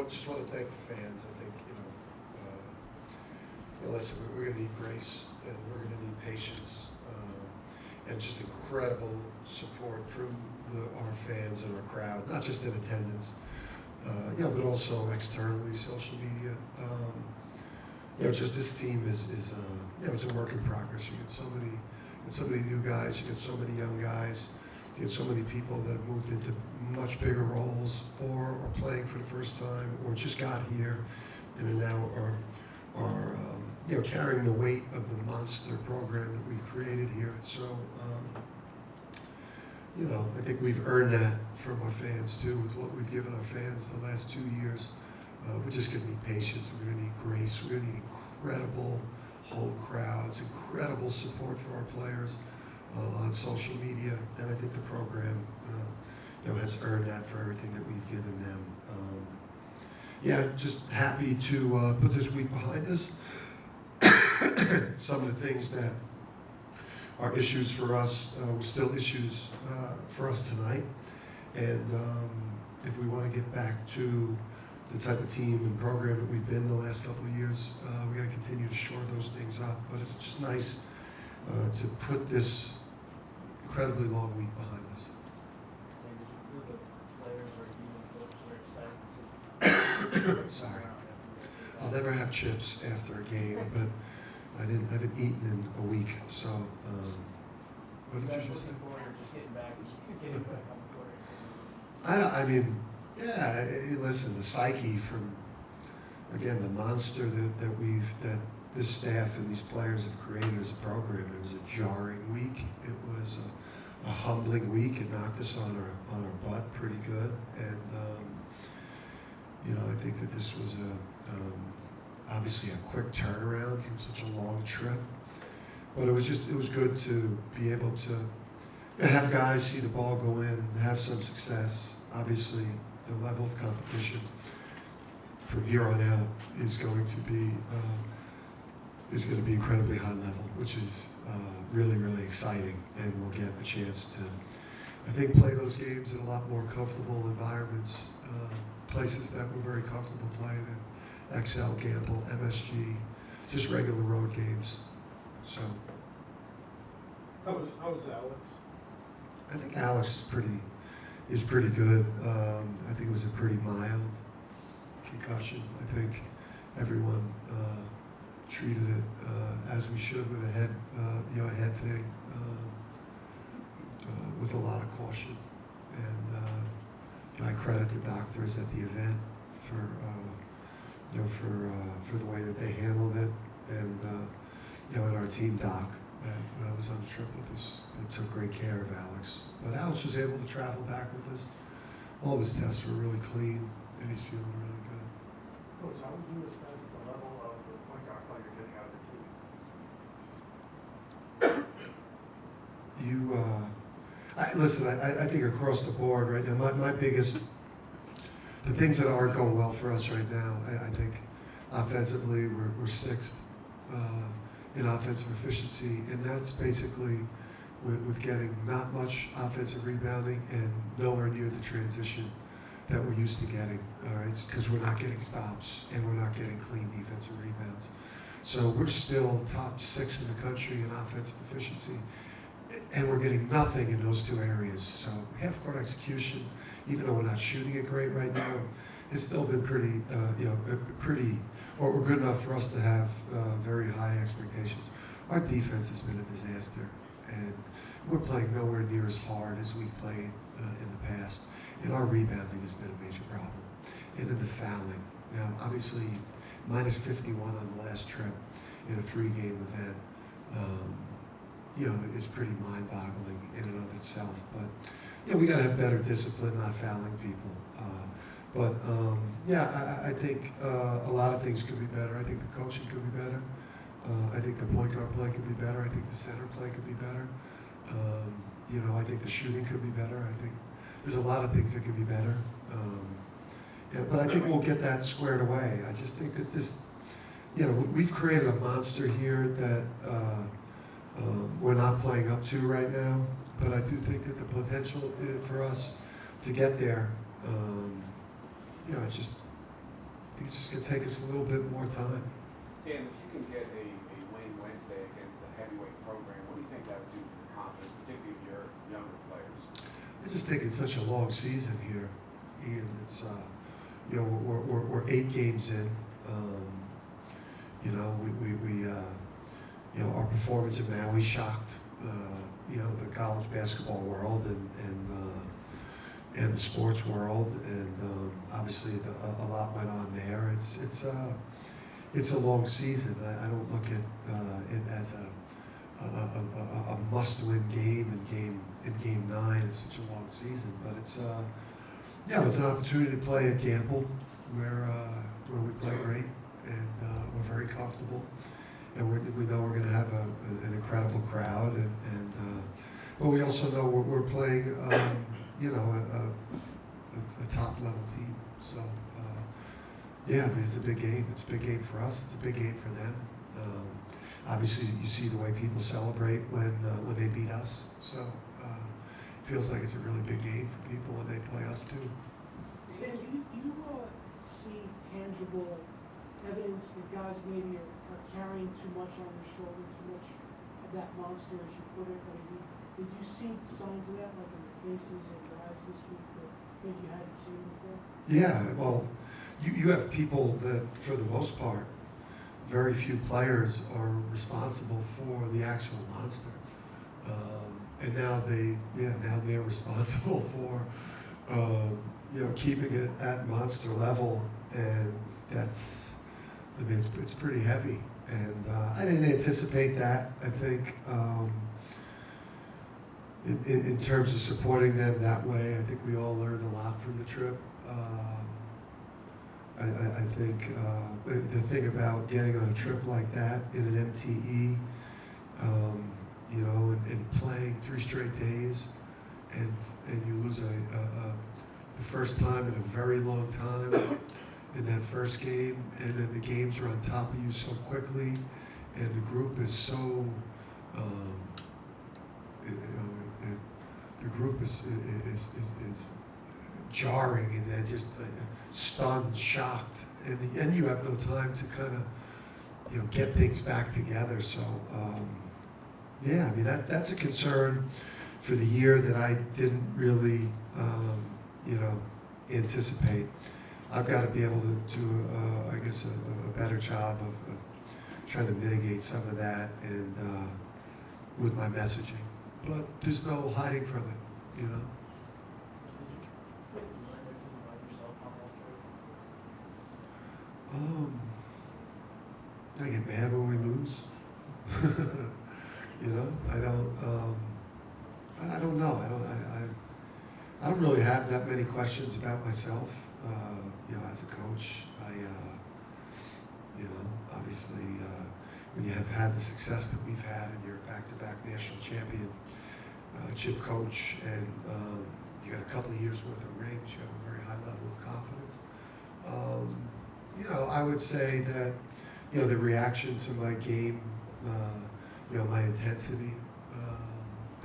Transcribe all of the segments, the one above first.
just want to thank the fans. I think, listen, we're going to need grace and we're going to need patience and just incredible support from our fans and our crowd, not just in attendance, but also externally, social media. Just this team is it's a work in progress. You get so many new guys, you get so many young guys, you get so many people that have moved into much bigger roles or are playing for the first time or just got here and now are carrying the weight of the monster program that we've created here. So, I think we've earned that from our fans too, with what we've given our fans the last 2 years. We're just going to need patience, we're going to need grace, we're going to need incredible home crowds, incredible support for our players on social media, and I think the program has earned that for everything that we've given them. Just happy to put this week behind us. Some of the things that are issues for us were still issues for us tonight, and if we want to get back to the type of team and program that we've been the last couple of years, we got to continue to shore those things up. But it's just nice to put this incredibly long week behind us. Sorry, I'll never have chips after a game, but I haven't eaten in a week. So, what did you just say? Listen, the psyche from, again, the monster that this staff and these players have created as a program. It was a jarring week. It was a humbling week. It knocked us on our butt pretty good, and I think that this was obviously a quick turnaround from such a long trip. But it was good to be able to have guys see the ball go in, have some success. Obviously, the level of competition from here on out is going to be incredibly high level, which is really, really exciting, and we'll get a chance to, I think, play those games in a lot more comfortable environments, places that we're very comfortable playing in, XL, Gamble, MSG, just regular road games. So. How was Alex? I think Alex is pretty good. I think it was a pretty mild concussion. I think everyone treated it as we should with a head thing, with a lot of caution. And I credit the doctors at the event for the way that they handled it, and and our team doc that was on the trip with us that took great care of Alex. But Alex was able to travel back with us. All of his tests were really clean, and he's feeling really good. Coach, how would you assess the level of the point guard play you're getting out of the team? Listen, I think across the board right now, my biggest, the things that aren't going well for us right now, I think offensively we're sixth in offensive efficiency, and that's basically with getting not much offensive rebounding and nowhere near the transition that we're used to getting. All right, it's because we're not getting stops and we're not getting clean defensive rebounds. So we're still top 6 in the country in offensive efficiency, and we're getting nothing in those two areas. So half-court execution, even though we're not shooting it great right now, it's still been pretty, or good enough for us to have very high expectations. Our defense has been a disaster, and we're playing nowhere near as hard as we've played in the past. And our rebounding has been a major problem. And then the fouling. Now, obviously, minus 51 on the last trip in a 3-game event, is pretty mind-boggling in and of itself. But, we got to have better discipline, not fouling people. I think a lot of things could be better. I think the coaching could be better. I think the point guard play could be better. I think the center play could be better. I think the shooting could be better. I think there's a lot of things that could be better. But I think we'll get that squared away. I just think that this, we've created a monster here that we're not playing up to right now. But I do think that the potential for us to get there, think it's just going to take us a little bit more time. Dan, if you can get a win Wednesday against the heavyweight program, what do you think that would do for the confidence, particularly of your younger players? I just think it's such a long season here, Ian. It's you know, we're 8 games in. You know, you know, our performance in Maui shocked you know, the college basketball world and the sports world, and obviously a lot went on there. It's a long season. I don't look at it as a must-win game in game 9 of such a long season, but it's yeah, it's an opportunity to play at Gamble, where we play great, and we're very comfortable, and we know we're going to have an incredible crowd, but we also know we're playing you know, a top level team. So yeah, I mean, it's a big game. It's a big game for us. It's a big game for them. Obviously, you see the way people celebrate when they beat us. So it feels like it's a really big game for people when they play us too. Dan, do you see tangible evidence that guys maybe are carrying too much on their shoulder, too much of that monster, as you put it? I mean, did you see signs of that, like in the faces of guys this week that maybe you hadn't seen before? Yeah, well, you have people that, for the most part, very few players are responsible for the actual monster, and now they're responsible for you know, keeping it at monster level, and that's, I mean, it's pretty heavy, and I didn't anticipate that. I think in terms of supporting them that way, I think we all learned a lot from the trip. I think the thing about getting on a trip like that in an MTE, you know, and playing 3 straight days, and you lose the first time in a very long time in that first game, and then the games are on top of you so quickly, and the group is so, you know, the group is jarring, and they're just stunned, shocked, and you have no time to kind of, you know, get things back together. So yeah, I mean, that's a concern for the year that I didn't really you know, anticipate. I've got to be able to do I guess a better job of trying to mitigate some of that, and with my messaging, but there's no hiding from it, you know. I get mad when we lose. You know, I don't know. I don't really have that many questions about myself. You know, as a coach, you know, obviously, when you have had the success that we've had, and you're a back-to-back national champion, chip coach, and you got a couple of years worth of rings, you have a very high level of confidence. You know, I would say that, you know, the reaction to my game, you know, my intensity,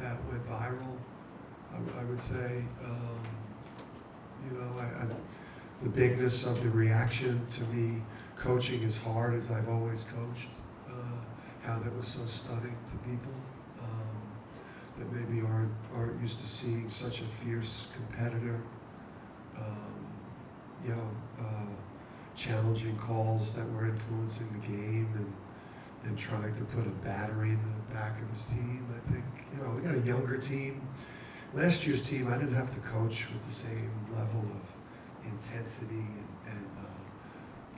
that went viral. I would say, you know, the bigness of the reaction to me coaching as hard as I've always coached, how that was so stunning to people that maybe aren't used to seeing such a fierce competitor. You know, challenging calls that were influencing the game, and trying to put a battery in the back of his team. I think, you know, we got a younger team. Last year's team, I didn't have to coach with the same level of intensity, and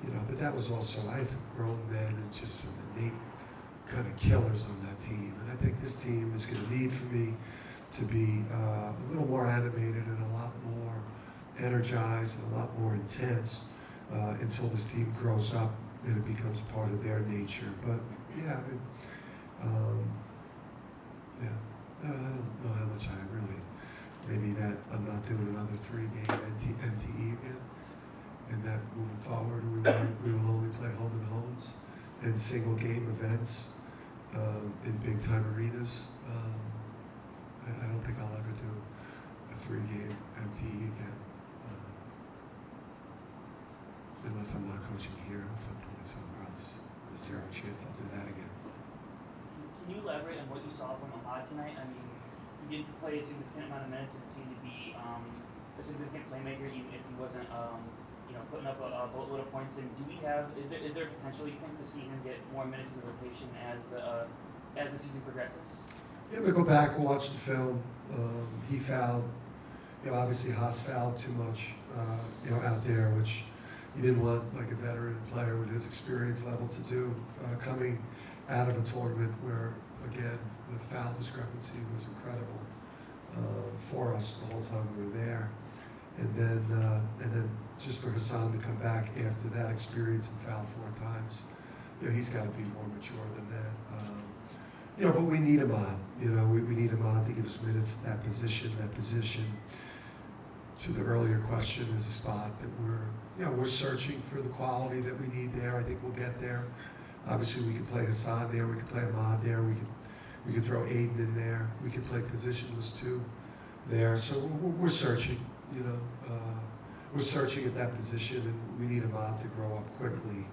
you know, but that was also, I had some grown men and just some innate kind of killers on that team. And I think this team is going to need for me to be a little more animated and a lot more energized and a lot more intense until this team grows up and it becomes part of their nature. But yeah, I mean, yeah, I don't know how much I really, maybe that I'm not doing another 3-game MTE again, and that moving forward we will only play home and homes and single game events in big time arenas. I don't think I'll ever do a 3-game MTE again. unless I'm not coaching here at some point somewhere else. There's zero chance I'll do that again. Can you elaborate on what you saw from Ahmad tonight? I mean, he did play a significant amount of minutes and seemed to be a significant playmaker, even if he wasn't, putting up a boatload of points. And is there potential, you think, to see him get more minutes in the rotation as the season progresses? Yeah, but go back and watch the film. He fouled. Obviously Haas fouled too much, out there, which you didn't want like a veteran player with his experience level to do, coming out of a tournament where, again, the foul discrepancy was incredible for us the whole time we were there. And then just for Hassan to come back after that experience and foul 4 times, he's got to be more mature than that. But we need him on. We need him on to give us minutes at that position. That position, to the earlier question, is a spot that we're searching for the quality that we need there. I think we'll get there. Obviously, we could play Hassan there. We could play Ahmad there. We could throw Aiden in there. We could play positionless too there. So we're searching. We're searching at that position, and we need Ahmad to grow up quickly.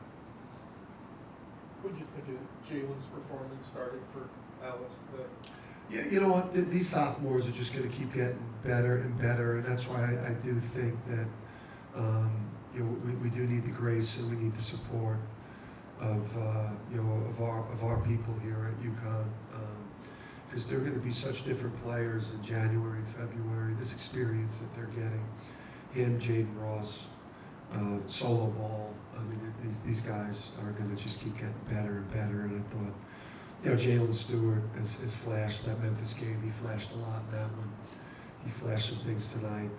What did you think of Jalen's performance starting for Alice today? Yeah, you know what? These sophomores are just going to keep getting better and better, and that's why I do think that we do need the grace and we need the support of our people here at UConn, because they're going to be such different players in January and February. This experience that they're getting, him, Jaden Ross, solo ball. I mean, these guys are going to just keep getting better and better. And I thought, Jalen Stewart has flashed that Memphis game. He flashed a lot in that one. He flashed some things tonight.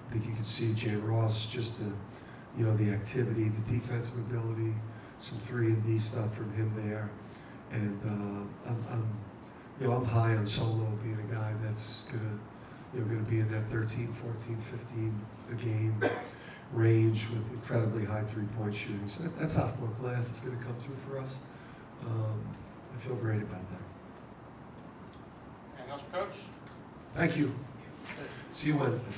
I think you can see Jaden Ross, just the activity, the defensive ability, some 3-and-D stuff from him there. And I'm high on Solo being a guy that's gonna be in that 13, 14, 15 a game range with incredibly high 3-point shooting. So that sophomore class is going to come through for us. I feel great about that. Anything else for Coach? Thank you. See you Wednesday.